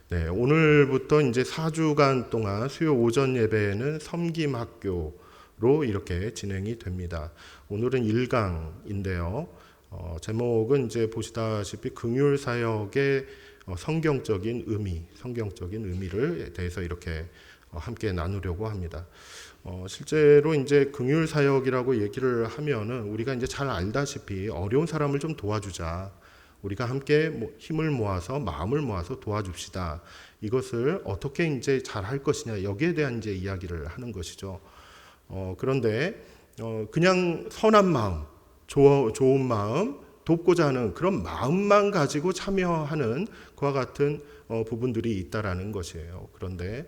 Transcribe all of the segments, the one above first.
네, 오늘부터 이제 4주간 동안 수요 오전 예배는 섬김학교로 이렇게 진행이 됩니다. 오늘은 1강인데요. 제목은 이제 보시다시피 긍휼 사역의 성경적인 의미를 대해서 이렇게 함께 나누려고 합니다. 실제로 이제 긍휼 사역이라고 얘기를 하면은 우리가 이제 잘 알다시피 어려운 사람을 좀 도와주자. 우리가 함께 힘을 모아서 마음을 모아서 도와줍시다. 이것을 어떻게 이제 잘 할 것이냐 여기에 대한 이제 이야기를 하는 것이죠. 그런데 그냥 선한 마음, 좋은 마음, 돕고자 하는 그런 마음만 가지고 참여하는 그와 같은 부분들이 있다라는 것이에요. 그런데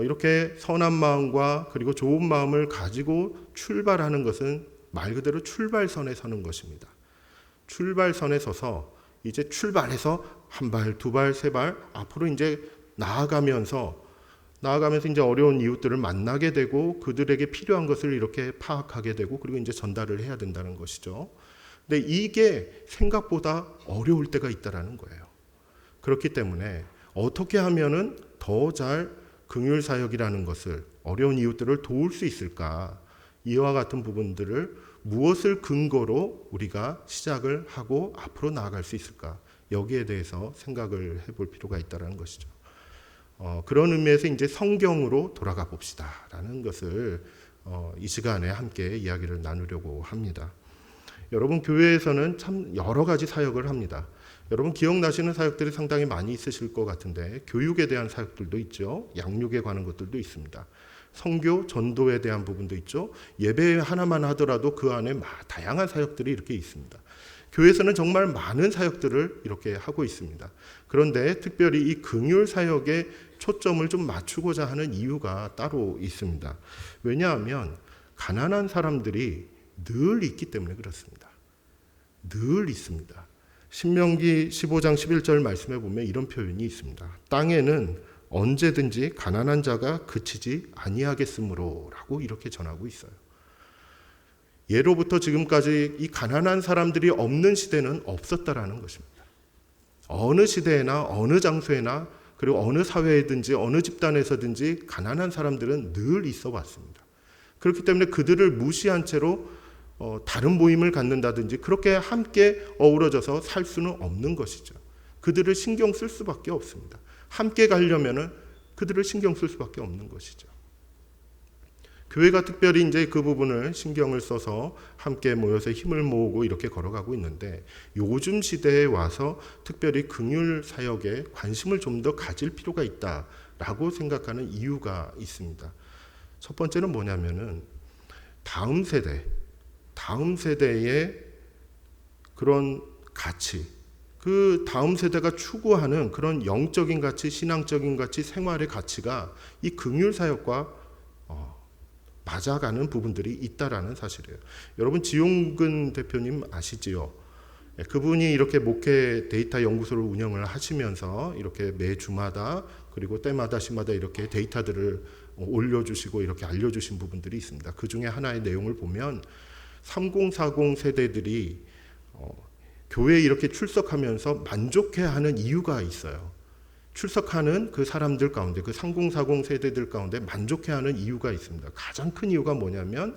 이렇게 선한 마음과 그리고 좋은 마음을 가지고 출발하는 것은 말 그대로 출발선에 서는 것입니다. 출발선에 서서 이제 출발해서 한 발, 두 발, 세 발 앞으로 이제 나아가면서 이제 어려운 이웃들을 만나게 되고 그들에게 필요한 것을 이렇게 파악하게 되고 그리고 이제 전달을 해야 된다는 것이죠. 근데 이게 생각보다 어려울 때가 있다라는 거예요. 그렇기 때문에 어떻게 하면은 더 잘 긍휼 사역이라는 것을 어려운 이웃들을 도울 수 있을까? 이와 같은 부분들을 무엇을 근거로 우리가 시작을 하고 앞으로 나아갈 수 있을까? 여기에 대해서 생각을 해볼 필요가 있다는 것이죠. 그런 의미에서 이제 성경으로 돌아가 봅시다라는 것을 이 시간에 함께 이야기를 나누려고 합니다. 여러분 교회에서는 참 여러 가지 사역을 합니다. 여러분 기억나시는 사역들이 상당히 많이 있으실 것 같은데 교육에 대한 사역들도 있죠. 양육에 관한 것들도 있습니다. 선교, 전도에 대한 부분도 있죠. 예배 하나만 하더라도 그 안에 다양한 사역들이 이렇게 있습니다. 교회에서는 정말 많은 사역들을 이렇게 하고 있습니다. 그런데 특별히 이 긍휼 사역에 초점을 좀 맞추고자 하는 이유가 따로 있습니다. 왜냐하면 가난한 사람들이 늘 있기 때문에 그렇습니다. 늘 있습니다. 신명기 15장 11절 말씀에 보면 이런 표현이 있습니다. 땅에는 언제든지 가난한 자가 그치지 아니하겠으므로 라고 이렇게 전하고 있어요. 예로부터 지금까지 이 가난한 사람들이 없는 시대는 없었다라는 것입니다. 어느 시대에나 어느 장소에나 그리고 어느 사회에든지 어느 집단에서든지 가난한 사람들은 늘 있어 왔습니다. 그렇기 때문에 그들을 무시한 채로 다른 모임을 갖는다든지 그렇게 함께 어우러져서 살 수는 없는 것이죠. 그들을 신경 쓸 수밖에 없습니다. 함께 가려면은 그들을 신경 쓸 수밖에 없는 것이죠. 교회가 특별히 이제 그 부분을 신경을 써서 함께 모여서 힘을 모으고 이렇게 걸어가고 있는데 요즘 시대에 와서 특별히 긍휼 사역에 관심을 좀 더 가질 필요가 있다라고 생각하는 이유가 있습니다. 첫 번째는 뭐냐면은 다음 세대의 그런 가치, 그 다음 세대가 추구하는 그런 영적인 가치, 신앙적인 가치, 생활의 가치가 이 긍휼 사역과 맞아가는 부분들이 있다라는 사실이에요. 여러분 지용근 대표님 아시지요? 그분이 이렇게 목회 데이터 연구소를 운영을 하시면서 이렇게 매주마다 그리고 때마다 시마다 이렇게 데이터들을 올려주시고 이렇게 알려주신 부분들이 있습니다. 그 중에 하나의 내용을 보면 3040 세대들이 교회에 이렇게 출석하면서 만족해하는 이유가 있어요. 출석하는 그 사람들 가운데 그 3040 세대들 가운데 만족해하는 이유가 있습니다. 가장 큰 이유가 뭐냐면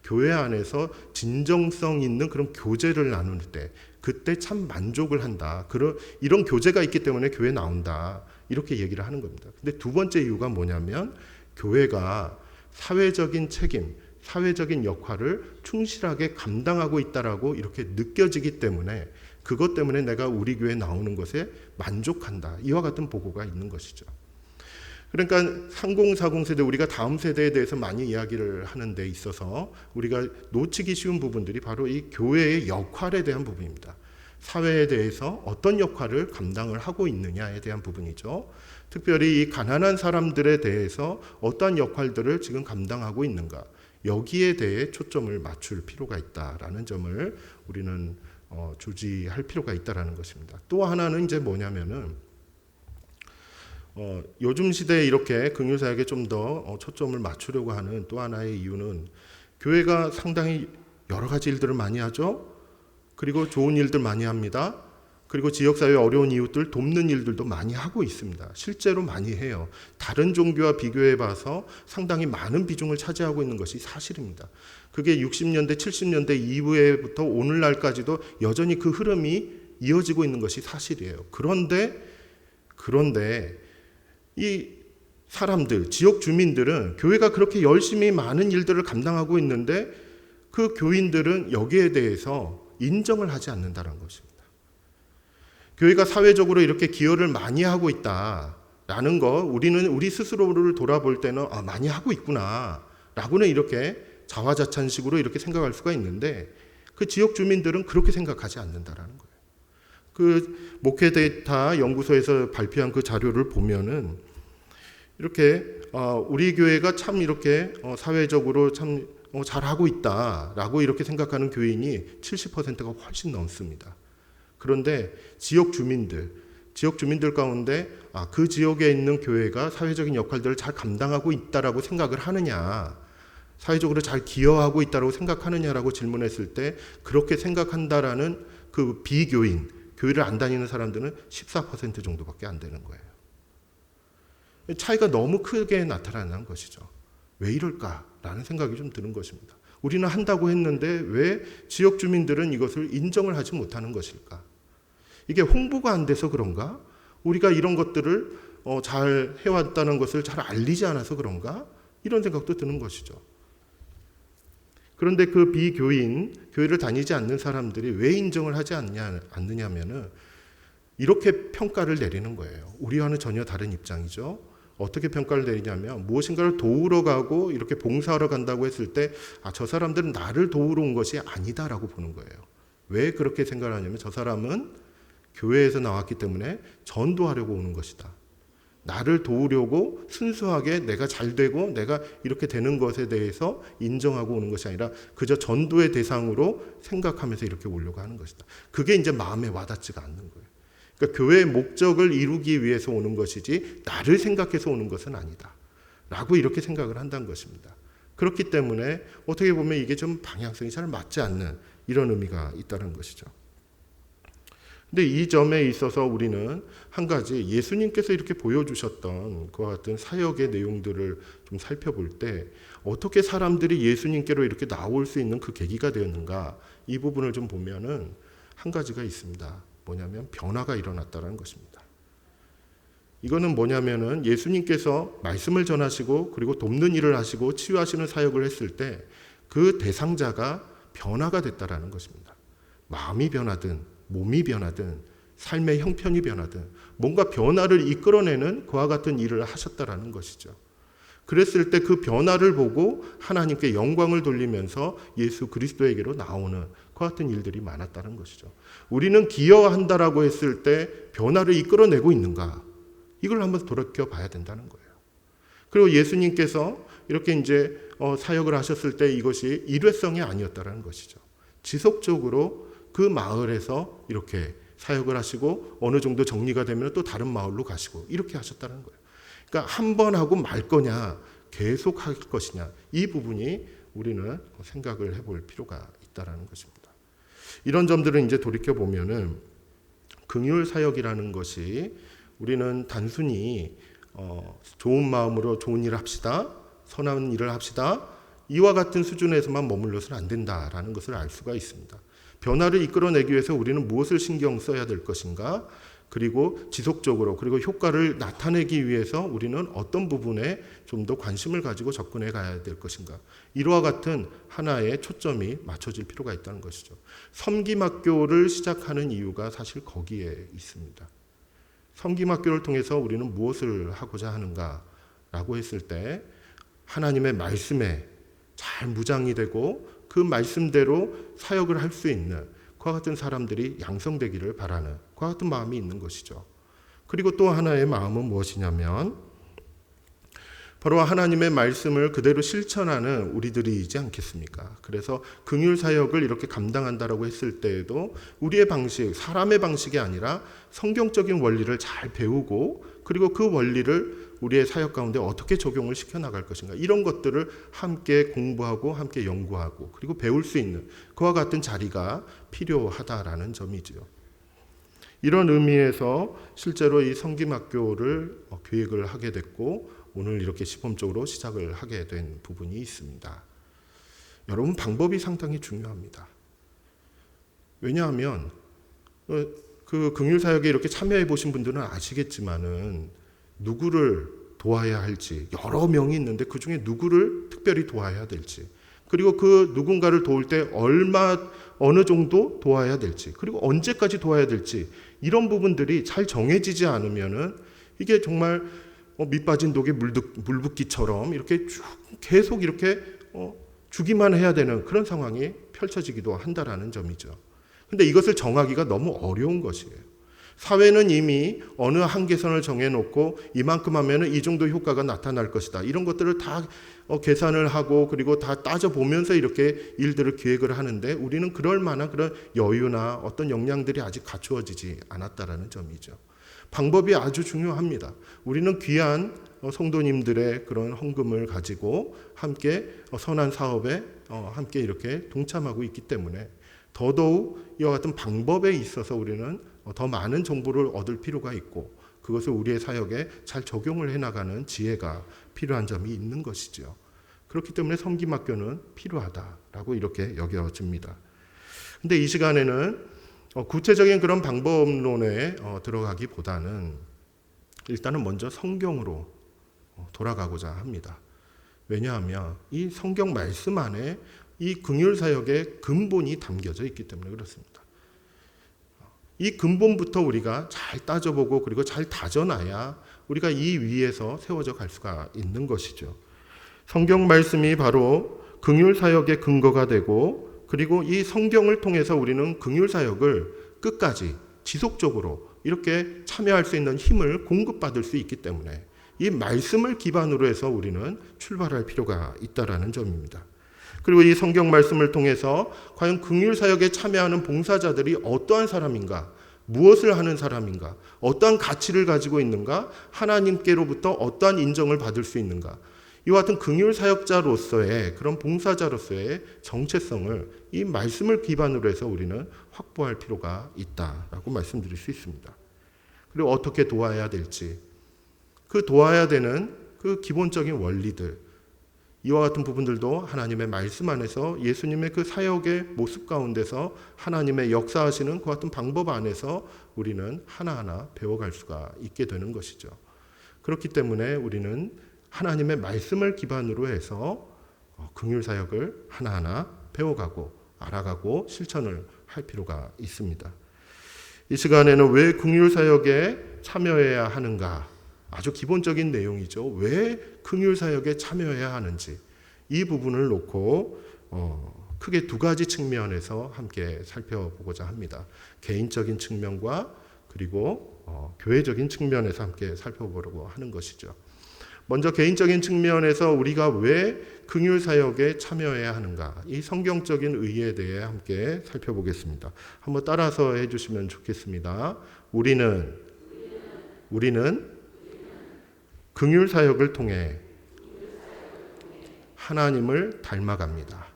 교회 안에서 진정성 있는 그런 교제를 나눌 때 그때 참 만족을 한다. 이런 교제가 있기 때문에 교회 나온다. 이렇게 얘기를 하는 겁니다. 근데 두 번째 이유가 뭐냐면 교회가 사회적인 책임, 사회적인 역할을 충실하게 감당하고 있다라고 이렇게 느껴지기 때문에 그것 때문에 내가 우리 교회에 나오는 것에 만족한다. 이와 같은 보고가 있는 것이죠. 그러니까 3040 세대, 우리가 다음 세대에 대해서 많이 이야기를 하는 데 있어서 우리가 놓치기 쉬운 부분들이 바로 이 교회의 역할에 대한 부분입니다. 사회에 대해서 어떤 역할을 감당을 하고 있느냐에 대한 부분이죠. 특별히 이 가난한 사람들에 대해서 어떠한 역할들을 지금 감당하고 있는가, 여기에 대해 초점을 맞출 필요가 있다라는 점을 우리는 주지할 필요가 있다라는 것입니다. 또 하나는 이제 뭐냐면은 요즘 시대에 이렇게 긍휼 사역에 좀 더 초점을 맞추려고 하는 또 하나의 이유는 교회가 상당히 여러 가지 일들을 많이 하죠. 그리고 좋은 일들 많이 합니다. 그리고 지역사회 어려운 이웃들 돕는 일들도 많이 하고 있습니다. 실제로 많이 해요. 다른 종교와 비교해 봐서 상당히 많은 비중을 차지하고 있는 것이 사실입니다. 그게 60년대, 70년대 이후에부터 오늘날까지도 여전히 그 흐름이 이어지고 있는 것이 사실이에요. 그런데 이 사람들, 지역 주민들은 교회가 그렇게 열심히 많은 일들을 감당하고 있는데 그 교인들은 여기에 대해서 인정을 하지 않는다는 것입니다. 교회가 사회적으로 이렇게 기여를 많이 하고 있다라는 거, 우리는 우리 스스로를 돌아볼 때는 많이 하고 있구나라고는 이렇게 자화자찬식으로 이렇게 생각할 수가 있는데 그 지역 주민들은 그렇게 생각하지 않는다라는 거예요. 그 목회 데이터 연구소에서 발표한 그 자료를 보면은 이렇게 우리 교회가 참 이렇게 사회적으로 참 잘하고 있다라고 이렇게 생각하는 교인이 70%가 훨씬 넘습니다. 그런데 지역 주민들 가운데 그 지역에 있는 교회가 사회적인 역할들을 잘 감당하고 있다라고 생각을 하느냐, 사회적으로 잘 기여하고 있다라고 생각하느냐라고 질문했을 때 그렇게 생각한다라는 그 비교인, 교회를 안 다니는 사람들은 14% 정도밖에 안 되는 거예요. 차이가 너무 크게 나타나는 것이죠. 왜 이럴까라는 생각이 좀 드는 것입니다. 우리는 한다고 했는데 왜 지역 주민들은 이것을 인정을 하지 못하는 것일까? 이게 홍보가 안 돼서 그런가? 우리가 이런 것들을 잘 해왔다는 것을 잘 알리지 않아서 그런가? 이런 생각도 드는 것이죠. 그런데 그 비교인, 교회를 다니지 않는 사람들이 왜 인정을 하지 않느냐면은 이렇게 평가를 내리는 거예요. 우리와는 전혀 다른 입장이죠. 어떻게 평가를 내리냐면 무엇인가를 도우러 가고 이렇게 봉사하러 간다고 했을 때 저 사람들은 나를 도우러 온 것이 아니다라고 보는 거예요. 왜 그렇게 생각을 하냐면 저 사람은 교회에서 나왔기 때문에 전도하려고 오는 것이다. 나를 도우려고 순수하게 내가 잘 되고 내가 이렇게 되는 것에 대해서 인정하고 오는 것이 아니라 그저 전도의 대상으로 생각하면서 이렇게 오려고 하는 것이다. 그게 이제 마음에 와닿지가 않는 거예요. 그러니까 교회의 목적을 이루기 위해서 오는 것이지 나를 생각해서 오는 것은 아니다. 라고 이렇게 생각을 한다는 것입니다. 그렇기 때문에 어떻게 보면 이게 좀 방향성이 잘 맞지 않는 이런 의미가 있다는 것이죠. 근데 이 점에 있어서 우리는 한 가지 예수님께서 이렇게 보여주셨던 그와 같은 사역의 내용들을 좀 살펴볼 때 어떻게 사람들이 예수님께로 이렇게 나올 수 있는 그 계기가 되었는가, 이 부분을 좀 보면은 한 가지가 있습니다. 뭐냐면 변화가 일어났다는 것입니다. 이거는 뭐냐면은 예수님께서 말씀을 전하시고 그리고 돕는 일을 하시고 치유하시는 사역을 했을 때 그 대상자가 변화가 됐다라는 것입니다. 마음이 변하든 몸이 변하든 삶의 형편이 변하든 뭔가 변화를 이끌어내는 그와 같은 일을 하셨다라는 것이죠. 그랬을 때 그 변화를 보고 하나님께 영광을 돌리면서 예수 그리스도에게로 나오는 그와 같은 일들이 많았다는 것이죠. 우리는 기여한다라고 했을 때 변화를 이끌어내고 있는가? 이걸 한번 돌이켜 봐야 된다는 거예요. 그리고 예수님께서 이렇게 이제 사역을 하셨을 때 이것이 일회성이 아니었다라는 것이죠. 지속적으로 그 마을에서 이렇게 사역을 하시고 어느 정도 정리가 되면 또 다른 마을로 가시고 이렇게 하셨다는 거예요. 그러니까 한 번 하고 말 거냐, 계속 할 것이냐, 이 부분이 우리는 생각을 해볼 필요가 있다라는 것입니다. 이런 점들을 이제 돌이켜 보면은 긍휼 사역이라는 것이 우리는 단순히 좋은 마음으로 좋은 일을 합시다, 선한 일을 합시다, 이와 같은 수준에서만 머물러서는 안 된다라는 것을 알 수가 있습니다. 변화를 이끌어내기 위해서 우리는 무엇을 신경 써야 될 것인가, 그리고 지속적으로 그리고 효과를 나타내기 위해서 우리는 어떤 부분에 좀 더 관심을 가지고 접근해 가야 될 것인가, 이와 같은 하나의 초점이 맞춰질 필요가 있다는 것이죠. 섬김학교를 시작하는 이유가 사실 거기에 있습니다. 섬김학교를 통해서 우리는 무엇을 하고자 하는가라고 했을 때 하나님의 말씀에 잘 무장이 되고 그 말씀대로 사역을 할 수 있는 그와 같은 사람들이 양성되기를 바라는 그와 같은 마음이 있는 것이죠. 그리고 또 하나의 마음은 무엇이냐면 바로 하나님의 말씀을 그대로 실천하는 우리들이지 않겠습니까? 그래서 긍휼 사역을 이렇게 감당한다라고 했을 때에도 우리의 방식, 사람의 방식이 아니라 성경적인 원리를 잘 배우고 그리고 그 원리를 우리의 사역 가운데 어떻게 적용을 시켜나갈 것인가, 이런 것들을 함께 공부하고 함께 연구하고 그리고 배울 수 있는 그와 같은 자리가 필요하다라는 점이죠. 이런 의미에서 실제로 이 성김학교를 계획을 하게 됐고 오늘 이렇게 시범적으로 시작을 하게 된 부분이 있습니다. 여러분, 방법이 상당히 중요합니다. 왜냐하면 그 긍휼사역에 이렇게 참여해 보신 분들은 아시겠지만은 누구를 도와야 할지 여러 명이 있는데 그 중에 누구를 특별히 도와야 될지, 그리고 그 누군가를 도울 때 어느 정도 도와야 될지, 그리고 언제까지 도와야 될지, 이런 부분들이 잘 정해지지 않으면은 이게 정말 밑 빠진 독에 물 붓기처럼 이렇게 쭉 계속 이렇게 주기만 해야 되는 그런 상황이 펼쳐지기도 한다라는 점이죠. 근데 이것을 정하기가 너무 어려운 것이에요. 사회는 이미 어느 한계선을 정해놓고 이만큼 하면 이 정도 효과가 나타날 것이다, 이런 것들을 다 계산을 하고 그리고 다 따져보면서 이렇게 일들을 기획을 하는데 우리는 그럴 만한 그런 여유나 어떤 역량들이 아직 갖추어지지 않았다라는 점이죠. 방법이 아주 중요합니다. 우리는 귀한 성도님들의 그런 헌금을 가지고 함께 선한 사업에 함께 이렇게 동참하고 있기 때문에 더더욱 이와 같은 방법에 있어서 우리는 더 많은 정보를 얻을 필요가 있고 그것을 우리의 사역에 잘 적용을 해나가는 지혜가 필요한 점이 있는 것이죠. 그렇기 때문에 성김학교는 필요하다라고 이렇게 여겨집니다. 근데 이 시간에는 구체적인 그런 방법론에 들어가기보다는 일단은 먼저 성경으로 돌아가고자 합니다. 왜냐하면 이 성경 말씀 안에 이 긍휼사역의 근본이 담겨져 있기 때문에 그렇습니다. 이 근본부터 우리가 잘 따져보고 그리고 잘 다져놔야 우리가 이 위에서 세워져 갈 수가 있는 것이죠. 성경 말씀이 바로 긍휼사역의 근거가 되고 그리고 이 성경을 통해서 우리는 긍휼사역을 끝까지 지속적으로 이렇게 참여할 수 있는 힘을 공급받을 수 있기 때문에 이 말씀을 기반으로 해서 우리는 출발할 필요가 있다라는 점입니다. 그리고 이 성경 말씀을 통해서 과연 긍휼사역에 참여하는 봉사자들이 어떠한 사람인가, 무엇을 하는 사람인가, 어떠한 가치를 가지고 있는가, 하나님께로부터 어떠한 인정을 받을 수 있는가, 이와 같은 긍휼사역자로서의 그런 봉사자로서의 정체성을 이 말씀을 기반으로 해서 우리는 확보할 필요가 있다라고 말씀드릴 수 있습니다. 그리고 어떻게 도와야 될지, 그 도와야 되는 그 기본적인 원리들, 이와 같은 부분들도 하나님의 말씀 안에서 예수님의 그 사역의 모습 가운데서 하나님의 역사하시는 그 같은 방법 안에서 우리는 하나하나 배워갈 수가 있게 되는 것이죠. 그렇기 때문에 우리는 하나님의 말씀을 기반으로 해서 긍휼사역을 하나하나 배워가고 알아가고 실천을 할 필요가 있습니다. 이 시간에는 왜 긍휼사역에 참여해야 하는가, 아주 기본적인 내용이죠. 왜 긍휼사역에 참여해야 하는지, 이 부분을 놓고 크게 두 가지 측면에서 함께 살펴보고자 합니다. 개인적인 측면과 그리고 교회적인 측면에서 함께 살펴보려고 하는 것이죠. 먼저 개인적인 측면에서 우리가 왜 긍휼사역에 참여해야 하는가, 이 성경적인 의의에 대해 함께 살펴보겠습니다. 한번 따라서 해주시면 좋겠습니다. 우리는 긍휼사역을 통해 하나님을 닮아갑니다.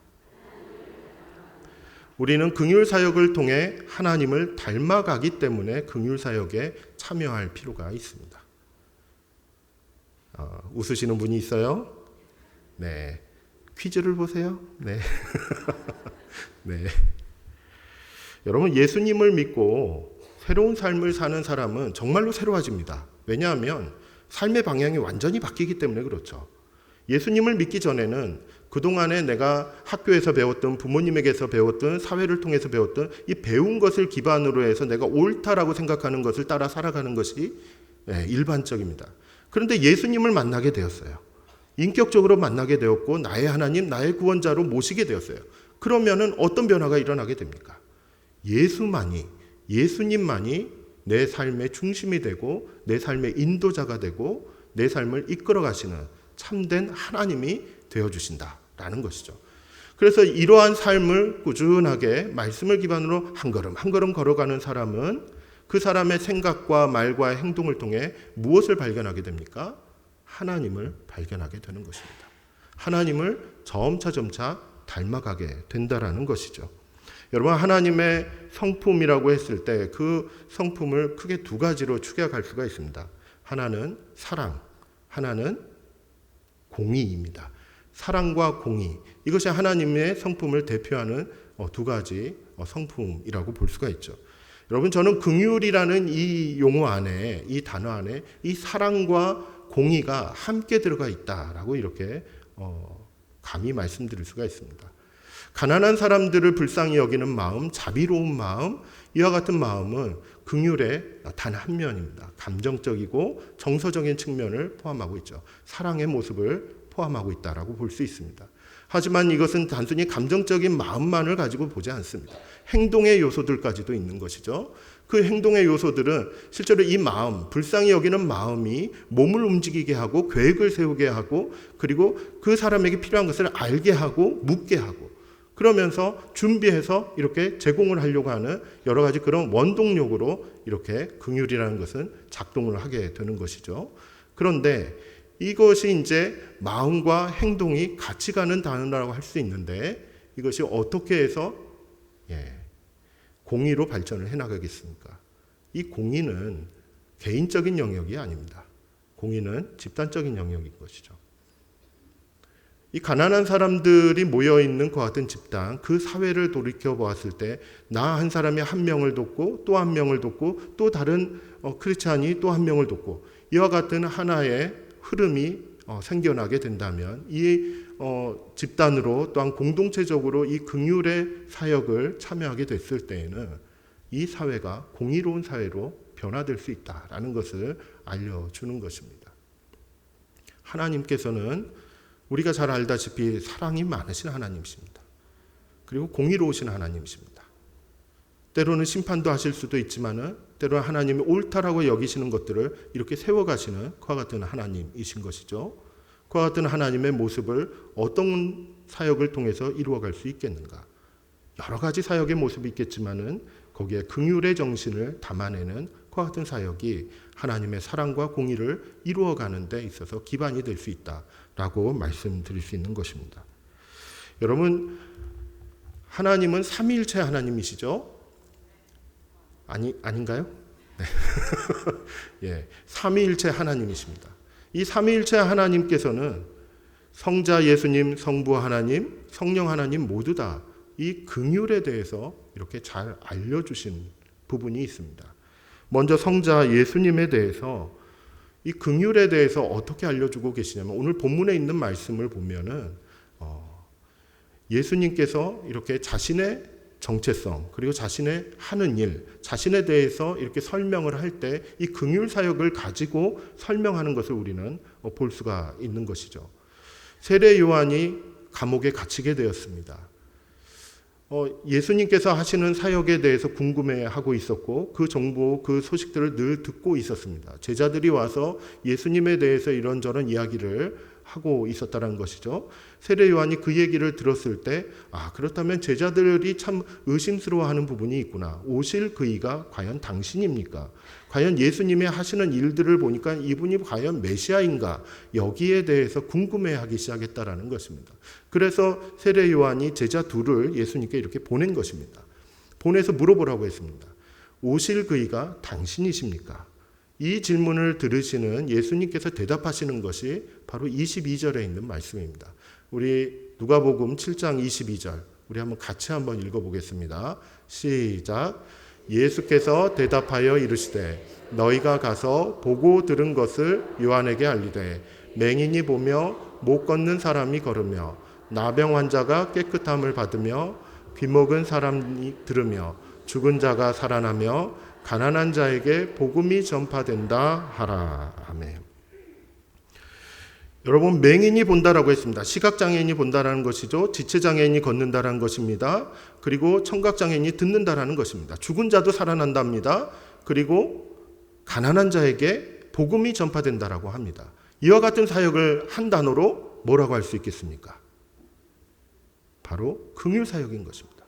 우리는 긍휼사역을 통해 하나님을 닮아가기 때문에 긍휼사역에 참여할 필요가 있습니다. 웃으시는 분이 있어요? 네. 퀴즈를 보세요. 네. 네. 여러분, 예수님을 믿고 새로운 삶을 사는 사람은 정말로 새로워집니다. 왜냐하면 삶의 방향이 완전히 바뀌기 때문에 그렇죠. 예수님을 믿기 전에는 그동안에 내가 학교에서 배웠던, 부모님에게서 배웠던, 사회를 통해서 배웠던 이 배운 것을 기반으로 해서 내가 옳다라고 생각하는 것을 따라 살아가는 것이 일반적입니다. 그런데 예수님을 만나게 되었어요. 인격적으로 만나게 되었고 나의 하나님, 나의 구원자로 모시게 되었어요. 그러면은 어떤 변화가 일어나게 됩니까? 예수님만이 내 삶의 중심이 되고 내 삶의 인도자가 되고 내 삶을 이끌어 가시는 참된 하나님이 되어주신다라는 것이죠. 그래서 이러한 삶을 꾸준하게 말씀을 기반으로 한 걸음 한 걸음 걸어가는 사람은 그 사람의 생각과 말과 행동을 통해 무엇을 발견하게 됩니까? 하나님을 발견하게 되는 것입니다. 하나님을 점차 닮아가게 된다라는 것이죠. 여러분, 하나님의 성품이라고 했을 때 그 성품을 크게 두 가지로 축약할 수가 있습니다. 하나는 사랑, 하나는 공의입니다. 사랑과 공의, 이것이 하나님의 성품을 대표하는 두 가지 성품이라고 볼 수가 있죠. 여러분, 저는 긍휼이라는 이 용어 안에, 이 단어 안에 이 사랑과 공의가 함께 들어가 있다라고 이렇게 감히 말씀드릴 수가 있습니다. 가난한 사람들을 불쌍히 여기는 마음, 자비로운 마음, 이와 같은 마음은 긍휼의 단 한 면입니다. 감정적이고 정서적인 측면을 포함하고 있죠. 사랑의 모습을 포함하고 있다라고 볼 수 있습니다. 하지만 이것은 단순히 감정적인 마음만을 가지고 보지 않습니다. 행동의 요소들까지도 있는 것이죠. 그 행동의 요소들은 실제로 이 마음, 불쌍히 여기는 마음이 몸을 움직이게 하고 계획을 세우게 하고 그리고 그 사람에게 필요한 것을 알게 하고 묻게 하고 그러면서 준비해서 이렇게 제공을 하려고 하는 여러 가지 그런 원동력으로 이렇게 긍휼이라는 것은 작동을 하게 되는 것이죠. 그런데 이것이 이제 마음과 행동이 같이 가는 단어라고 할 수 있는데 이것이 어떻게 해서 공의로 발전을 해나가겠습니까? 이 공의는 개인적인 영역이 아닙니다. 공의는 집단적인 영역인 것이죠. 이 가난한 사람들이 모여있는 그 같은 집단, 그 사회를 돌이켜보았을 때 나 한 사람이 한 명을 돕고 또 한 명을 돕고 또 다른 크리스찬이 또 한 명을 돕고 이와 같은 하나의 흐름이 생겨나게 된다면 이 집단으로 또한 공동체적으로 이 긍휼의 사역을 참여하게 됐을 때에는 이 사회가 공의로운 사회로 변화될 수 있다라는 것을 알려주는 것입니다. 하나님께서는 우리가 잘 알다시피 사랑이 많으신 하나님이십니다. 그리고 공의로우신 하나님이십니다. 때로는 심판도 하실 수도 있지만은 때로는 하나님이 옳다라고 여기시는 것들을 이렇게 세워가시는 그와 같은 하나님이신 것이죠. 그와 같은 하나님의 모습을 어떤 사역을 통해서 이루어갈 수 있겠는가? 여러 가지 사역의 모습이 있겠지만은 거기에 긍휼의 정신을 담아내는 그와 같은 사역이 하나님의 사랑과 공의를 이루어가는 데 있어서 기반이 될 수 있다라고 말씀드릴 수 있는 것입니다. 여러분, 하나님은 삼위일체 하나님이시죠? 아닌가요? 네. 예, 삼위일체 하나님이십니다. 이 삼위일체 하나님께서는 성자 예수님, 성부 하나님, 성령 하나님 모두 다 이 긍휼에 대해서 이렇게 잘 알려주신 부분이 있습니다. 먼저 성자 예수님에 대해서 이 긍휼에 대해서 어떻게 알려주고 계시냐면 오늘 본문에 있는 말씀을 보면은 예수님께서 이렇게 자신의 정체성 그리고 자신의 하는 일, 자신에 대해서 이렇게 설명을 할 때 이 긍휼 사역을 가지고 설명하는 것을 우리는 볼 수가 있는 것이죠. 세례 요한이 감옥에 갇히게 되었습니다. 예수님께서 하시는 사역에 대해서 궁금해하고 있었고 그 정보, 그 소식들을 늘 듣고 있었습니다. 제자들이 와서 예수님에 대해서 이런저런 이야기를 하고 있었다는 것이죠. 세례 요한이 그 얘기를 들었을 때 그렇다면 제자들이 참 의심스러워하는 부분이 있구나. 오실 그이가 과연 당신입니까? 과연 예수님이 하시는 일들을 보니까 이분이 과연 메시아인가? 여기에 대해서 궁금해하기 시작했다라는 것입니다. 그래서 세례 요한이 제자 둘을 예수님께 이렇게 보낸 것입니다. 보내서 물어보라고 했습니다. 오실 그이가 당신이십니까? 이 질문을 들으시는 예수님께서 대답하시는 것이 바로 22절에 있는 말씀입니다. 우리 누가복음 7장 22절 우리 한번 같이 한번 읽어보겠습니다. 시작. 예수께서 대답하여 이르시되 너희가 가서 보고 들은 것을 요한에게 알리되 맹인이 보며 못 걷는 사람이 걸으며 나병 환자가 깨끗함을 받으며 귀먹은 사람이 들으며 죽은 자가 살아나며 가난한 자에게 복음이 전파된다 하라. 아멘. 여러분, 맹인이 본다라고 했습니다. 시각장애인이 본다라는 것이죠. 지체장애인이 걷는다라는 것입니다. 그리고 청각장애인이 듣는다라는 것입니다. 죽은 자도 살아난답니다. 그리고 가난한 자에게 복음이 전파된다라고 합니다. 이와 같은 사역을 한 단어로 뭐라고 할 수 있겠습니까? 바로 긍휼 사역인 것입니다.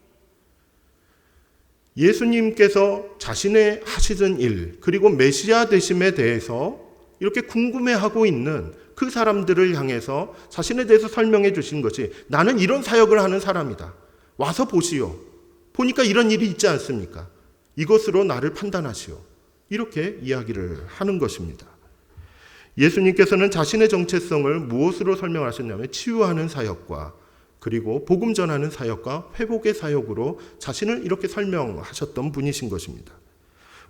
예수님께서 자신의 하시던 일 그리고 메시아 되심에 대해서 이렇게 궁금해하고 있는 그 사람들을 향해서 자신에 대해서 설명해 주신 것이 나는 이런 사역을 하는 사람이다. 와서 보시오. 보니까 이런 일이 있지 않습니까? 이것으로 나를 판단하시오. 이렇게 이야기를 하는 것입니다. 예수님께서는 자신의 정체성을 무엇으로 설명하셨냐면 치유하는 사역과 그리고 복음 전하는 사역과 회복의 사역으로 자신을 이렇게 설명하셨던 분이신 것입니다.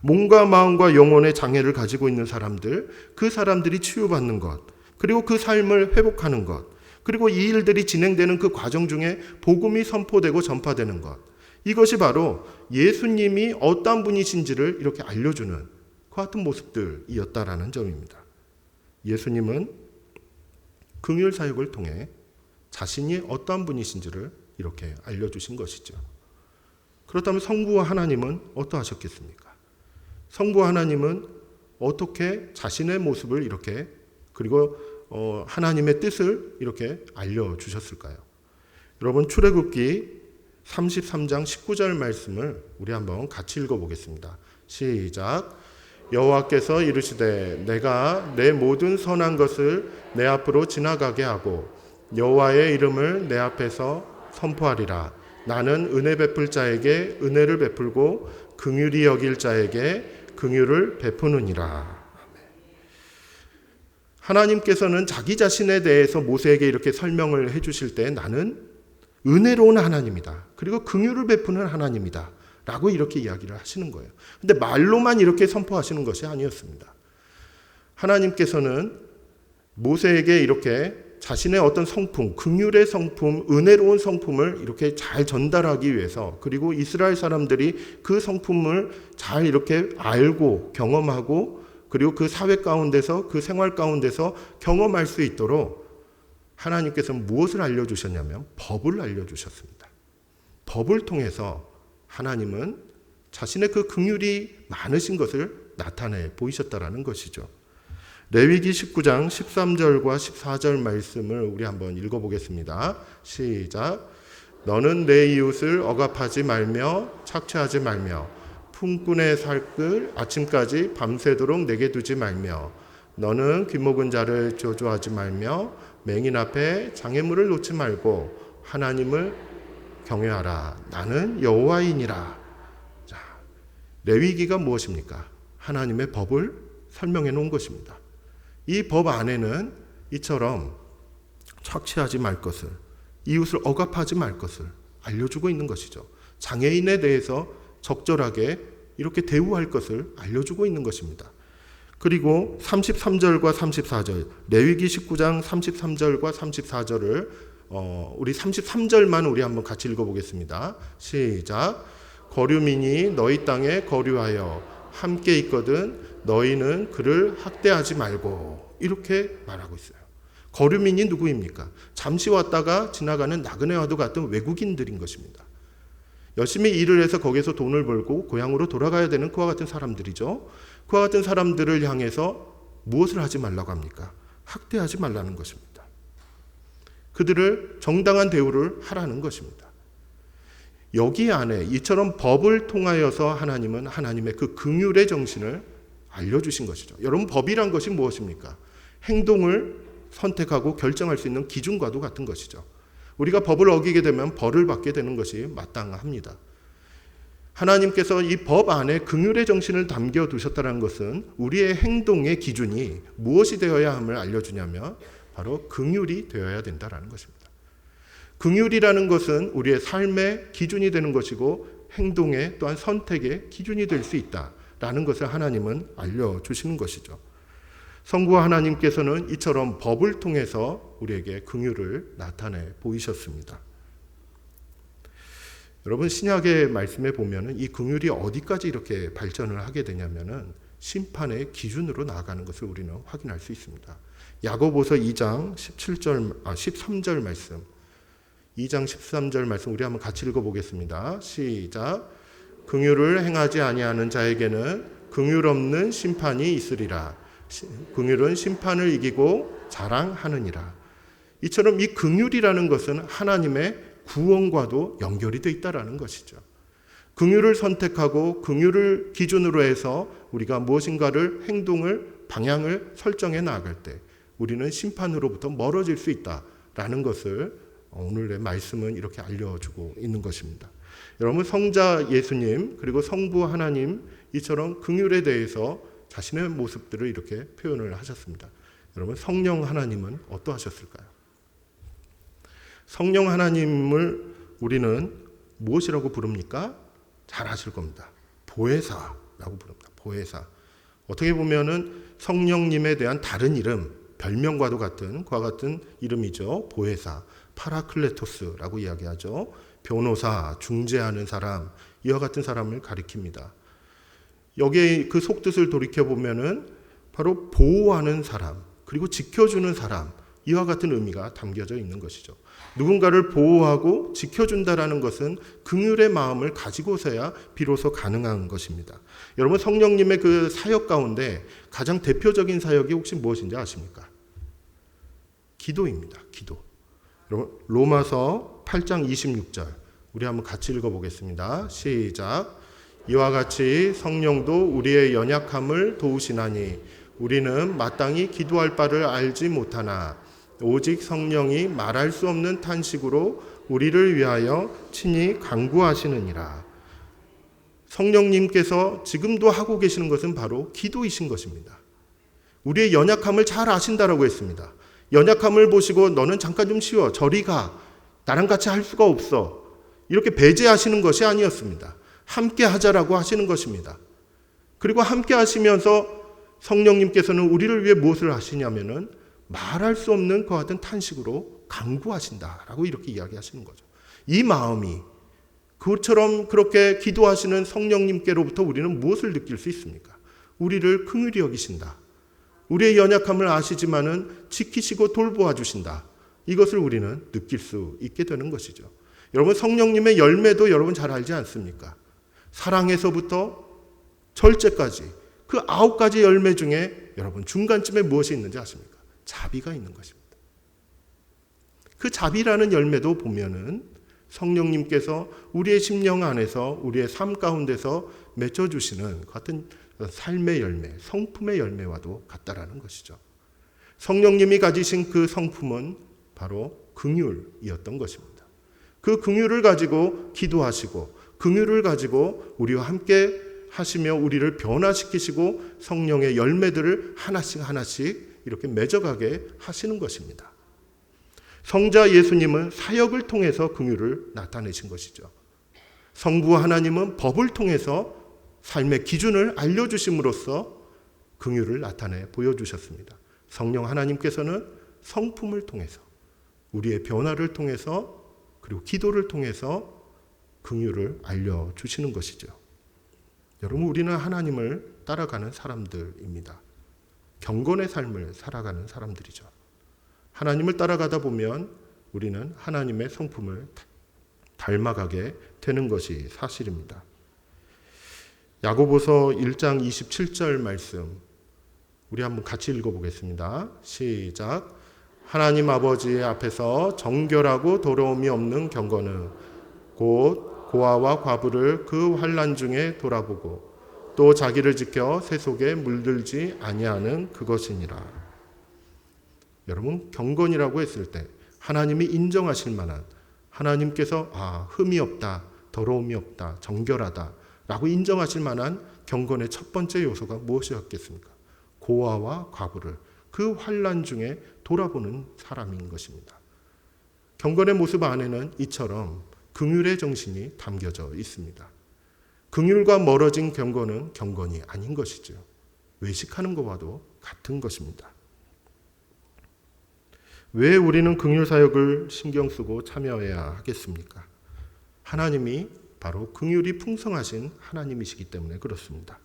몸과 마음과 영혼의 장애를 가지고 있는 사람들, 그 사람들이 치유받는 것, 그리고 그 삶을 회복하는 것, 그리고 이 일들이 진행되는 그 과정 중에 복음이 선포되고 전파되는 것, 이것이 바로 예수님이 어떤 분이신지를 이렇게 알려주는 그 같은 모습들이었다라는 점입니다. 예수님은 긍휼 사역을 통해 자신이 어떠한 분이신지를 이렇게 알려주신 것이죠. 그렇다면 성부 하나님은 어떠하셨겠습니까? 성부 하나님은 어떻게 자신의 모습을 이렇게 그리고 하나님의 뜻을 이렇게 알려주셨을까요? 여러분 출애굽기 33장 19절 말씀을 우리 한번 같이 읽어보겠습니다. 시작. 여호와께서 이르시되 내가 내 모든 선한 것을 내 앞으로 지나가게 하고 여호와의 이름을 내 앞에서 선포하리라. 나는 은혜 베풀 자에게 은혜를 베풀고 긍휼히 여길 자에게 긍휼을 베푸느니라. 하나님께서는 자기 자신에 대해서 모세에게 이렇게 설명을 해주실 때 나는 은혜로운 하나님이다. 그리고 긍휼을 베푸는 하나님이다. 라고 이렇게 이야기를 하시는 거예요. 근데 말로만 이렇게 선포하시는 것이 아니었습니다. 하나님께서는 모세에게 이렇게 자신의 어떤 성품, 긍휼의 성품, 은혜로운 성품을 이렇게 잘 전달하기 위해서 그리고 이스라엘 사람들이 그 성품을 잘 이렇게 알고 경험하고 그리고 그 사회 가운데서 그 생활 가운데서 경험할 수 있도록 하나님께서는 무엇을 알려주셨냐면 법을 알려주셨습니다. 법을 통해서 하나님은 자신의 그 긍휼이 많으신 것을 나타내 보이셨다라는 것이죠. 레위기 19장 13절과 14절 말씀을 우리 한번 읽어보겠습니다. 시작. 너는 내 이웃을 억압하지 말며 착취하지 말며 품꾼의 살을 아침까지 밤새도록 내게 두지 말며 너는 귀먹은 자를 저주하지 말며 맹인 앞에 장애물을 놓지 말고 하나님을 경외하라. 나는 여호와이니라. 자, 레위기가 무엇입니까? 하나님의 법을 설명해 놓은 것입니다. 이 법 안에는 이처럼 착취하지 말 것을, 이웃을 억압하지 말 것을 알려주고 있는 것이죠. 장애인에 대해서 적절하게 이렇게 대우할 것을 알려주고 있는 것입니다. 그리고 33절과 34절, 레위기 19장 33절과 34절을 우리 33절만 우리 한번 같이 읽어보겠습니다. 시작. 거류민이 너희 땅에 거류하여 함께 있거든 너희는 그를 학대하지 말고, 이렇게 말하고 있어요. 거류민이 누구입니까? 잠시 왔다가 지나가는 나그네와도 같은 외국인들인 것입니다. 열심히 일을 해서 거기서 돈을 벌고 고향으로 돌아가야 되는 그와 같은 사람들이죠. 그와 같은 사람들을 향해서 무엇을 하지 말라고 합니까? 학대하지 말라는 것입니다. 그들을 정당한 대우를 하라는 것입니다. 여기 안에 이처럼 법을 통하여서 하나님은 하나님의 그 긍휼의 정신을 알려주신 것이죠. 여러분, 법이란 것이 무엇입니까? 행동을 선택하고 결정할 수 있는 기준과도 같은 것이죠. 우리가 법을 어기게 되면 벌을 받게 되는 것이 마땅합니다. 하나님께서 이 법 안에 긍휼의 정신을 담겨두셨다는 것은 우리의 행동의 기준이 무엇이 되어야 함을 알려주냐면 바로 긍휼이 되어야 된다는 것입니다. 긍휼이라는 것은 우리의 삶의 기준이 되는 것이고 행동의 또한 선택의 기준이 될 수 있다라는 것을 하나님은 알려주시는 것이죠. 성부 하나님께서는 이처럼 법을 통해서 우리에게 긍휼을 나타내 보이셨습니다. 여러분, 신약의 말씀에 보면은 이 긍휼이 어디까지 이렇게 발전을 하게 되냐면은 심판의 기준으로 나아가는 것을 우리는 확인할 수 있습니다. 야고보서 2장 13절 말씀. 2장 13절 말씀 우리 한번 같이 읽어보겠습니다. 시작. 긍휼을 행하지 아니하는 자에게는 긍휼 없는 심판이 있으리라. 긍휼은 심판을 이기고 자랑하느니라. 이처럼 이 긍휼이라는 것은 하나님의 구원과도 연결이 되어 있다는 것이죠. 긍휼을 선택하고 긍휼을 기준으로 해서 우리가 무엇인가를 행동을 방향을 설정해 나아갈 때 우리는 심판으로부터 멀어질 수 있다라는 것을 오늘의 말씀은 이렇게 알려주고 있는 것입니다. 여러분 성자 예수님 그리고 성부 하나님 이처럼 긍휼에 대해서 자신의 모습들을 이렇게 표현을 하셨습니다. 여러분 성령 하나님은 어떠하셨을까요? 성령 하나님을 우리는 무엇이라고 부릅니까? 잘 아실 겁니다. 보혜사라고 부릅니다. 보혜사. 어떻게 보면은 성령님에 대한 다른 이름, 별명과도 같은 그와 같은 이름이죠. 보혜사, 파라클레토스라고 이야기하죠. 변호사, 중재하는 사람, 이와 같은 사람을 가리킵니다. 여기에 그 속뜻을 돌이켜 보면은 바로 보호하는 사람, 그리고 지켜주는 사람, 이와 같은 의미가 담겨져 있는 것이죠. 누군가를 보호하고 지켜준다라는 것은 긍휼의 마음을 가지고서야 비로소 가능한 것입니다. 여러분 성령님의 그 사역 가운데 가장 대표적인 사역이 혹시 무엇인지 아십니까? 기도입니다. 기도. 여러분 로마서 8장 26절 우리 한번 같이 읽어보겠습니다. 시작. 이와 같이 성령도 우리의 연약함을 도우시나니 우리는 마땅히 기도할 바를 알지 못하나 오직 성령이 말할 수 없는 탄식으로 우리를 위하여 친히 간구하시느니라. 성령님께서 지금도 하고 계시는 것은 바로 기도이신 것입니다. 우리의 연약함을 잘 아신다라고 했습니다. 연약함을 보시고 너는 잠깐 좀 쉬어. 저리 가. 나랑 같이 할 수가 없어. 이렇게 배제하시는 것이 아니었습니다. 함께 하자라고 하시는 것입니다. 그리고 함께 하시면서 성령님께서는 우리를 위해 무엇을 하시냐면은 말할 수 없는 그와 같은 탄식으로 간구하신다라고 이렇게 이야기하시는 거죠. 이 마음이 그처럼 그렇게 기도하시는 성령님께로부터 우리는 무엇을 느낄 수 있습니까? 우리를 긍휼히 여기신다. 우리의 연약함을 아시지만은 지키시고 돌보아 주신다. 이것을 우리는 느낄 수 있게 되는 것이죠. 여러분 성령님의 열매도 여러분 잘 알지 않습니까? 사랑에서부터 절제까지 그 9가지 열매 중에 여러분 중간쯤에 무엇이 있는지 아십니까? 자비가 있는 것입니다. 그 자비라는 열매도 보면은 성령님께서 우리의 심령 안에서 우리의 삶 가운데서 맺어주시는 같은 삶의 열매, 성품의 열매와도 같다라는 것이죠. 성령님이 가지신 그 성품은 바로 긍휼이었던 것입니다. 그 긍휼을 가지고 기도하시고 긍휼을 가지고 우리와 함께 하시며 우리를 변화시키시고 성령의 열매들을 하나씩 이렇게 맺어가게 하시는 것입니다. 성자 예수님은 사역을 통해서 긍휼을 나타내신 것이죠. 성부 하나님은 법을 통해서 삶의 기준을 알려주심으로써 긍휼을 나타내 보여주셨습니다. 성령 하나님께서는 성품을 통해서 우리의 변화를 통해서 그리고 기도를 통해서 긍휼을 알려주시는 것이죠. 여러분 우리는 하나님을 따라가는 사람들입니다. 경건의 삶을 살아가는 사람들이죠. 하나님을 따라가다 보면 우리는 하나님의 성품을 닮아가게 되는 것이 사실입니다. 야고보서 1장 27절 말씀 우리 한번 같이 읽어보겠습니다. 시작. 하나님 아버지 앞에서 정결하고 더러움이 없는 경건은 곧 고아와 과부를 그 환난 중에 돌아보고 또 자기를 지켜 새 속에 물들지 아니하는 그것이니라. 여러분 경건이라고 했을 때 하나님이 인정하실 만한 하나님께서 흠이 없다, 더러움이 없다, 정결하다 라고 인정하실 만한 경건의 첫 번째 요소가 무엇이었겠습니까? 고아와 과부를 그 환난 중에 돌아보는 사람인 것입니다. 경건의 모습 안에는 이처럼 긍휼의 정신이 담겨져 있습니다. 긍휼과 멀어진 경건은 경건이 아닌 것이죠. 외식하는 것과도 같은 것입니다. 왜 우리는 긍휼 사역을 신경 쓰고 참여해야 하겠습니까? 하나님이 바로 긍휼이 풍성하신 하나님이시기 때문에 그렇습니다.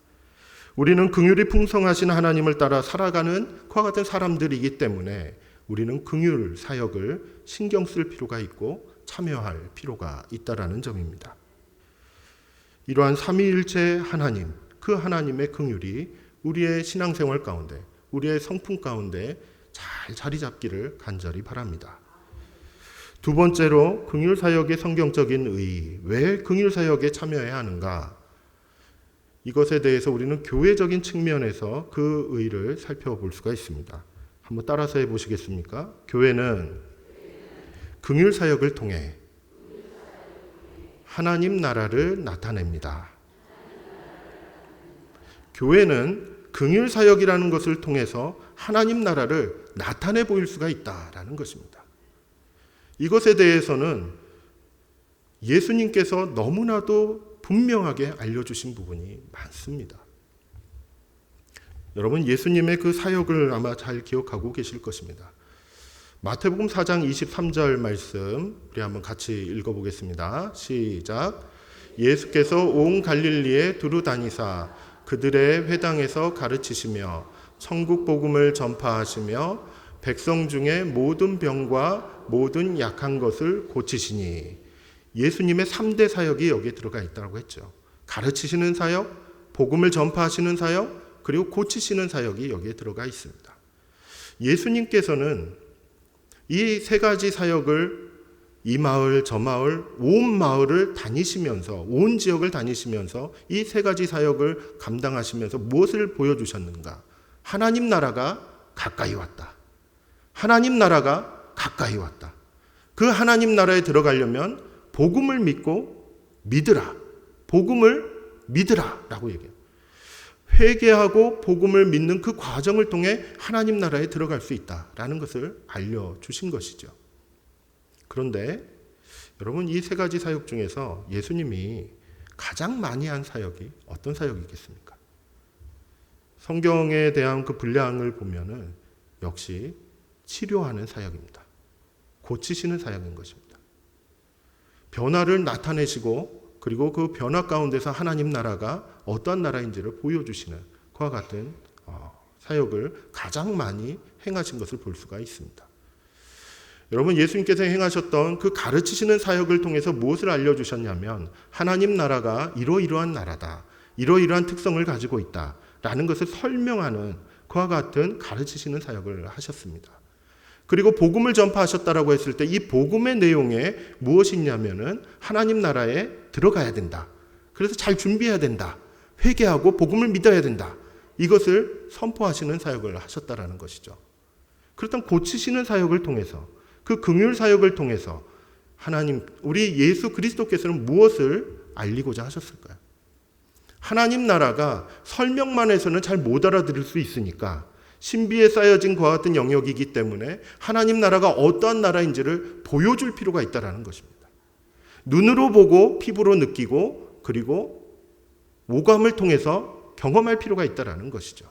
우리는 긍휼이 풍성하신 하나님을 따라 살아가는 그와 같은 사람들이기 때문에 우리는 긍휼 사역을 신경 쓸 필요가 있고 참여할 필요가 있다라는 점입니다. 이러한 삼위일체 하나님, 그 하나님의 긍휼이 우리의 신앙생활 가운데, 우리의 성품 가운데 잘 자리 잡기를 간절히 바랍니다. 두 번째로 긍휼 사역의 성경적인 의의, 왜 긍휼 사역에 참여해야 하는가? 이것에 대해서 우리는 교회적인 측면에서 그 의의를 살펴볼 수가 있습니다. 한번 따라서 해보시겠습니까? 교회는 긍휼 사역을 통해 하나님 나라를 나타냅니다. 교회는 긍휼 사역이라는 것을 통해서 하나님 나라를 나타내 보일 수가 있다라는 것입니다. 이것에 대해서는 예수님께서 너무나도 분명하게 알려주신 부분이 많습니다. 여러분, 예수님의 그 사역을 아마 잘 기억하고 계실 것입니다. 마태복음 4장 23절 말씀 우리 한번 같이 읽어보겠습니다. 시작. 예수께서 온 갈릴리에 두루 다니사 그들의 회당에서 가르치시며 천국 복음을 전파하시며 백성 중에 모든 병과 모든 약한 것을 고치시니, 예수님의 3대 사역이 여기에 들어가 있다고 했죠. 가르치시는 사역, 복음을 전파하시는 사역, 그리고 고치시는 사역이 여기에 들어가 있습니다. 예수님께서는 이 세 가지 사역을 이 마을 저 마을 온 마을을 다니시면서, 온 지역을 다니시면서 이 세 가지 사역을 감당하시면서 무엇을 보여주셨는가? 하나님 나라가 가까이 왔다. 하나님 나라가 가까이 왔다. 그 하나님 나라에 들어가려면 복음을 믿고 믿으라. 복음을 믿으라 라고 얘기해요. 회개하고 복음을 믿는 그 과정을 통해 하나님 나라에 들어갈 수 있다라는 것을 알려주신 것이죠. 그런데 여러분, 이 세 가지 사역 중에서 예수님이 가장 많이 한 사역이 어떤 사역이겠습니까? 성경에 대한 그 분량을 보면은 역시 치료하는 사역입니다. 고치시는 사역인 것입니다. 변화를 나타내시고 그리고 그 변화 가운데서 하나님 나라가 어떠한 나라인지를 보여주시는 그와 같은 사역을 가장 많이 행하신 것을 볼 수가 있습니다. 여러분, 예수님께서 행하셨던 그 가르치시는 사역을 통해서 무엇을 알려주셨냐면 하나님 나라가 이러이러한 나라다. 이러이러한 특성을 가지고 있다라는 것을 설명하는 그와 같은 가르치시는 사역을 하셨습니다. 그리고 복음을 전파하셨다라고 했을 때 이 복음의 내용에 무엇이 있냐면은 하나님 나라에 들어가야 된다. 그래서 잘 준비해야 된다. 회개하고 복음을 믿어야 된다. 이것을 선포하시는 사역을 하셨다라는 것이죠. 그렇다면 고치시는 사역을 통해서, 그 긍휼 사역을 통해서 하나님, 우리 예수 그리스도께서는 무엇을 알리고자 하셨을까요? 하나님 나라가 설명만 해서는 잘 못 알아들을 수 있으니까 신비에 쌓여진 그와 같은 영역이기 때문에 하나님 나라가 어떠한 나라인지를 보여줄 필요가 있다는 것입니다. 눈으로 보고 피부로 느끼고 그리고 오감을 통해서 경험할 필요가 있다는 것이죠.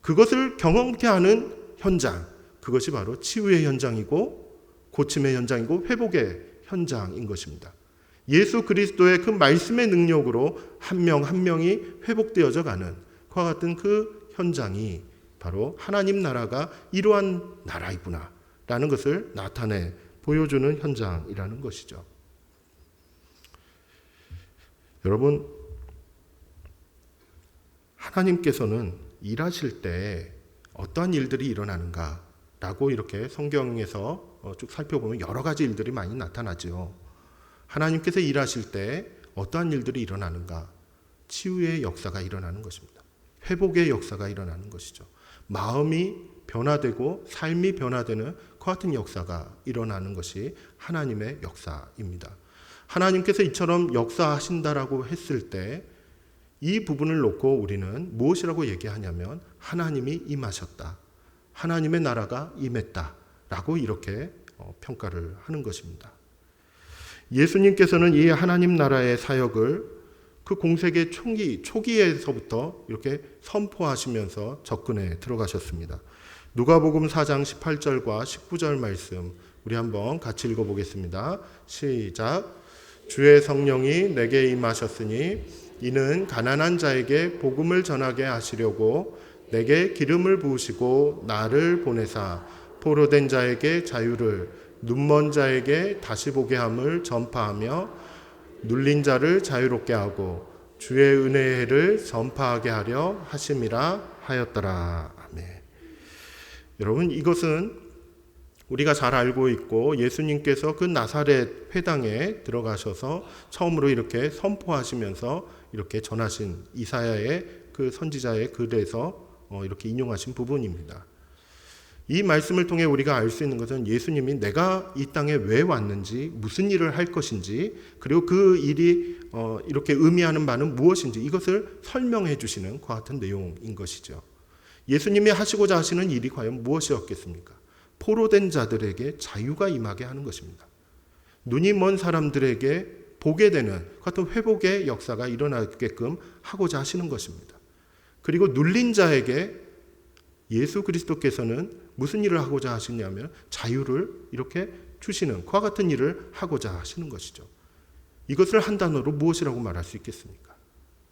그것을 경험케 하는 현장, 그것이 바로 치유의 현장이고 고침의 현장이고 회복의 현장인 것입니다. 예수 그리스도의 그 말씀의 능력으로 한 명 한 명이 회복되어져 가는 그와 같은 그 현장이 바로 하나님 나라가 이러한 나라이구나 라는 것을 나타내 보여주는 현장이라는 것이죠. 여러분, 하나님께서는 일하실 때 어떠한 일들이 일어나는가 라고 이렇게 성경에서 쭉 살펴보면 여러 가지 일들이 많이 나타나죠. 하나님께서 일하실 때 어떠한 일들이 일어나는가? 치유의 역사가 일어나는 것입니다. 회복의 역사가 일어나는 것이죠. 마음이 변화되고 삶이 변화되는 그 같은 역사가 일어나는 것이 하나님의 역사입니다. 하나님께서 이처럼 역사하신다라고 했을 때 이 부분을 놓고 우리는 무엇이라고 얘기하냐면 하나님이 임하셨다. 하나님의 나라가 임했다라고 이렇게 평가를 하는 것입니다. 예수님께서는 이 하나님 나라의 사역을 그 공생의 초기에서부터 이렇게 선포하시면서 접근해 들어가셨습니다. 누가복음 4장 18절과 19절 말씀 우리 한번 같이 읽어보겠습니다. 시작. 주의 성령이 내게 임하셨으니 이는 가난한 자에게 복음을 전하게 하시려고 내게 기름을 부으시고 나를 보내사 포로된 자에게 자유를, 눈먼 자에게 다시 보게 함을 전파하며 눌린 자를 자유롭게 하고 주의 은혜의 해를 전파하게 하려 하심이라 하였더라. 아멘. 여러분, 이것은 우리가 잘 알고 있고 예수님께서 그 나사렛 회당에 들어가셔서 처음으로 이렇게 선포하시면서 이렇게 전하신 이사야의 그 선지자의 글에서 이렇게 인용하신 부분입니다. 이 말씀을 통해 우리가 알 수 있는 것은 예수님이 내가 이 땅에 왜 왔는지, 무슨 일을 할 것인지, 그리고 그 일이 이렇게 의미하는 바는 무엇인지 이것을 설명해 주시는 그와 같은 내용인 것이죠. 예수님이 하시고자 하시는 일이 과연 무엇이었겠습니까? 포로된 자들에게 자유가 임하게 하는 것입니다. 눈이 먼 사람들에게 보게 되는 그 같은 회복의 역사가 일어나게끔 하고자 하시는 것입니다. 그리고 눌린 자에게 예수 그리스도께서는 무슨 일을 하고자 하시냐면 자유를 이렇게 주시는 그와 같은 일을 하고자 하시는 것이죠. 이것을 한 단어로 무엇이라고 말할 수 있겠습니까?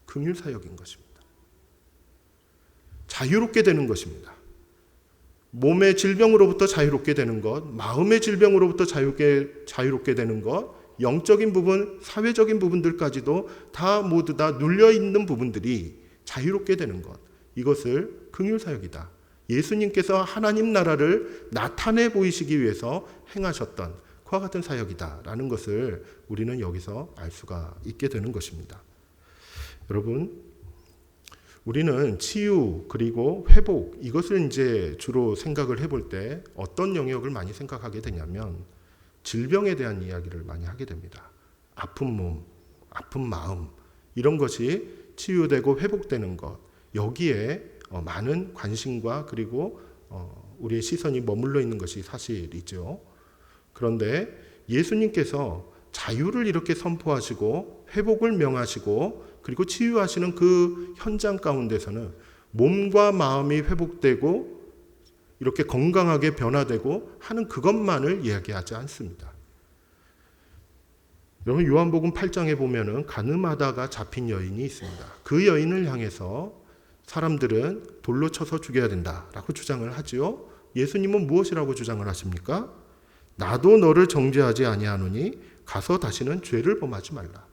긍휼사역인 것입니다. 자유롭게 되는 것입니다. 몸의 질병으로부터 자유롭게 되는 것, 마음의 질병으로부터 자유롭게 되는 것, 영적인 부분, 사회적인 부분들까지도 다 모두 다 눌려있는 부분들이 자유롭게 되는 것, 이것을 긍휼사역이다. 예수님께서 하나님 나라를 나타내 보이시기 위해서 행하셨던 그와 같은 사역이다라는 것을 우리는 여기서 알 수가 있게 되는 것입니다. 여러분, 우리는 치유 그리고 회복 이것을 이제 주로 생각을 해볼 때 어떤 영역을 많이 생각하게 되냐면 질병에 대한 이야기를 많이 하게 됩니다. 아픈 몸, 아픈 마음 이런 것이 치유되고 회복되는 것, 여기에 많은 관심과 그리고 우리의 시선이 머물러 있는 것이 사실이죠. 그런데 예수님께서 자유를 이렇게 선포하시고 회복을 명하시고 그리고 치유하시는 그 현장 가운데서는 몸과 마음이 회복되고 이렇게 건강하게 변화되고 하는 그것만을 이야기하지 않습니다. 여러분, 요한복음 8장에 보면은 가늠하다가 잡힌 여인이 있습니다. 그 여인을 향해서 사람들은 돌로 쳐서 죽여야 된다라고 주장을 하지요. 예수님은 무엇이라고 주장을 하십니까? 나도 너를 정죄하지 아니하노니 가서 다시는 죄를 범하지 말라.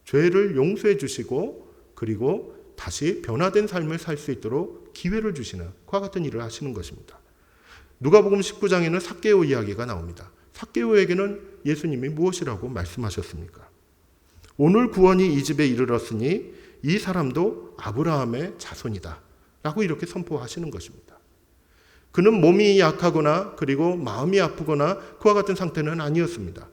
죄를 용서해 주시고 그리고 다시 변화된 삶을 살 수 있도록 기회를 주시는 그와 같은 일을 하시는 것입니다. 누가복음 19장에는 삭개오 이야기가 나옵니다. 삭개오에게는 예수님이 무엇이라고 말씀하셨습니까? 오늘 구원이 이 집에 이르렀으니 이 사람도 아브라함의 자손이다 라고 이렇게 선포하시는 것입니다. 그는 몸이 약하거나 그리고 마음이 아프거나 그와 같은 상태는 아니었습니다.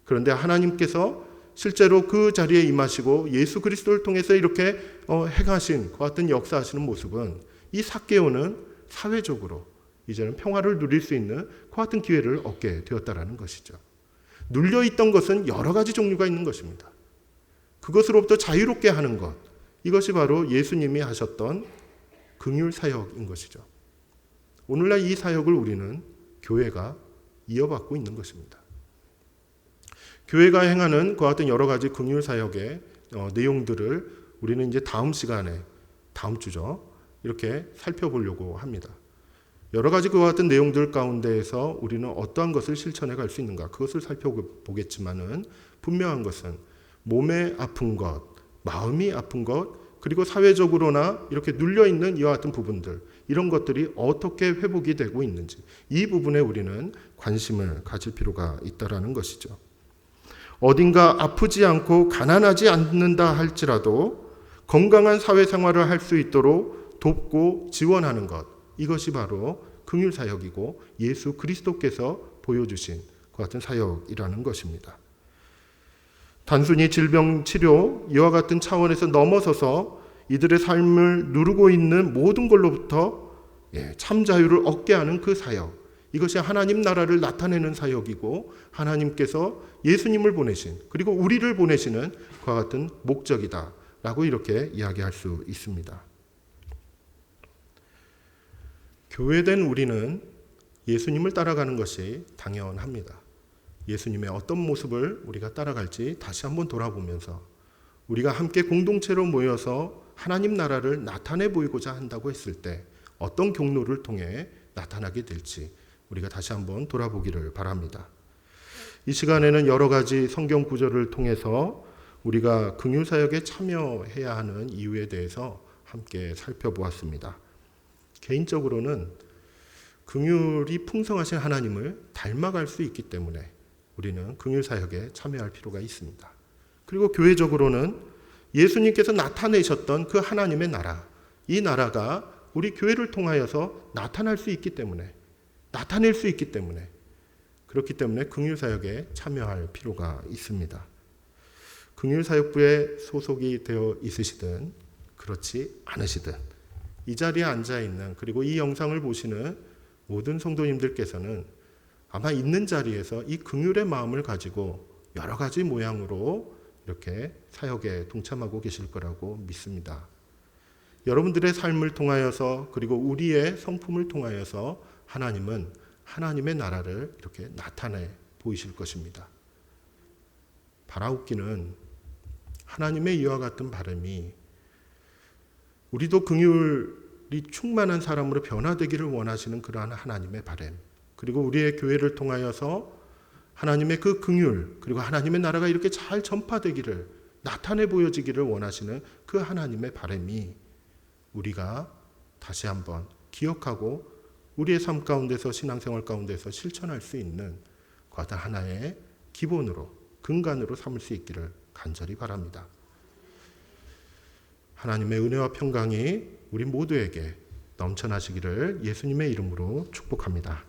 그런데 하나님께서 실제로 그 자리에 임하시고 예수 그리스도를 통해서 이렇게 행하신 그와 같은 역사하시는 모습은 이 삭개오는 사회적으로 이제는 평화를 누릴 수 있는 그와 같은 기회를 얻게 되었다라는 것이죠. 눌려있던 것은 여러 가지 종류가 있는 것입니다. 그것으로부터 자유롭게 하는 것, 이것이 바로 예수님이 하셨던 긍휼 사역인 것이죠. 오늘날 이 사역을 우리는 교회가 이어받고 있는 것입니다. 교회가 행하는 그와 같은 여러 가지 긍휼 사역의 내용들을 우리는 이제 다음 시간에, 다음 주죠, 이렇게 살펴보려고 합니다. 여러 가지 그와 같은 내용들 가운데에서 우리는 어떠한 것을 실천해 갈 수 있는가, 그것을 살펴보겠지만은 분명한 것은 몸에 아픈 것, 마음이 아픈 것, 그리고 사회적으로나 이렇게 눌려있는 이와 같은 부분들, 이런 것들이 어떻게 회복이 되고 있는지 이 부분에 우리는 관심을 가질 필요가 있다라는 것이죠. 어딘가 아프지 않고 가난하지 않는다 할지라도 건강한 사회생활을 할 수 있도록 돕고 지원하는 것, 이것이 바로 긍휼 사역이고 예수 그리스도께서 보여주신 그 같은 사역이라는 것입니다. 단순히 질병 치료 이와 같은 차원에서 넘어서서 이들의 삶을 누르고 있는 모든 걸로부터 참 자유를 얻게 하는 그 사역, 이것이 하나님 나라를 나타내는 사역이고 하나님께서 예수님을 보내신 그리고 우리를 보내시는 그와 같은 목적이다라고 이렇게 이야기할 수 있습니다. 교회된 우리는 예수님을 따라가는 것이 당연합니다. 예수님의 어떤 모습을 우리가 따라갈지 다시 한번 돌아보면서 우리가 함께 공동체로 모여서 하나님 나라를 나타내 보이고자 한다고 했을 때 어떤 경로를 통해 나타나게 될지 우리가 다시 한번 돌아보기를 바랍니다. 이 시간에는 여러 가지 성경 구절을 통해서 우리가 긍휼 사역에 참여해야 하는 이유에 대해서 함께 살펴보았습니다. 개인적으로는 긍휼이 풍성하신 하나님을 닮아갈 수 있기 때문에 우리는 긍휼 사역에 참여할 필요가 있습니다. 그리고 교회적으로는 예수님께서 나타내셨던 그 하나님의 나라, 이 나라가 우리 교회를 통하여서 나타날 수 있기 때문에 나타낼 수 있기 때문에, 그렇기 때문에 긍휼사역에 참여할 필요가 있습니다. 긍휼사역부에 소속이 되어 있으시든 그렇지 않으시든 이 자리에 앉아있는, 그리고 이 영상을 보시는 모든 성도님들께서는 아마 있는 자리에서 이 긍휼의 마음을 가지고 여러 가지 모양으로 이렇게 사역에 동참하고 계실 거라고 믿습니다. 여러분들의 삶을 통하여서, 그리고 우리의 성품을 통하여서 하나님은 하나님의 나라를 이렇게 나타내 보이실 것입니다. 바라옵기는 하나님의 이와 같은 바람이 우리도 긍휼이 충만한 사람으로 변화되기를 원하시는 그러한 하나님의 바람, 그리고 우리의 교회를 통하여서 하나님의 그 긍휼, 그리고 하나님의 나라가 이렇게 잘 전파되기를, 나타내 보여지기를 원하시는 그 하나님의 바람이 우리가 다시 한번 기억하고 우리의 삶 가운데서, 신앙생활 가운데서 실천할 수 있는 그 하나의 기본으로, 근간으로 삼을 수 있기를 간절히 바랍니다. 하나님의 은혜와 평강이 우리 모두에게 넘쳐나시기를 예수님의 이름으로 축복합니다.